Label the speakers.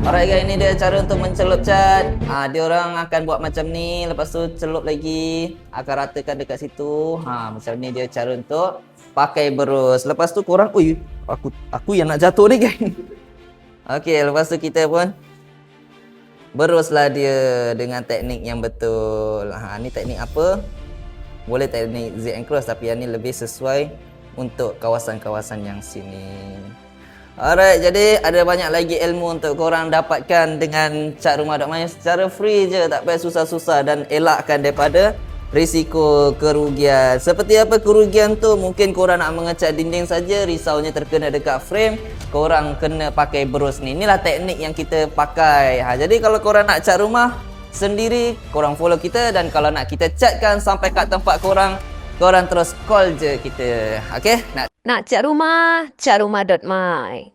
Speaker 1: Alright guys, ini dia cara untuk mencelup cat. Dia orang akan buat macam ni, lepas tu celup lagi, akan ratakan dekat situ. Macam ni dia cara untuk pakai berus. Lepas tu korang, ui, aku yang nak jatuh ni guys. Okey, lepas tu kita pun beruslah dia dengan teknik yang betul. Ni teknik apa? Boleh teknik Z and cross, tapi yang ni lebih sesuai untuk kawasan-kawasan yang sini. Alright, jadi ada banyak lagi ilmu untuk korang dapatkan dengan cat rumah.my secara free je, tak payah susah-susah, dan elakkan daripada risiko kerugian. Seperti apa kerugian tu? Mungkin korang nak mengecat dinding saja, risaunya terkena dekat frame, korang kena pakai berus ni. Inilah teknik yang kita pakai. Jadi kalau korang nak cat rumah sendiri, korang follow kita, dan kalau nak kita catkan sampai kat tempat korang, korang terus call je kita. Okey?
Speaker 2: Nak cat rumah, catrumah.my.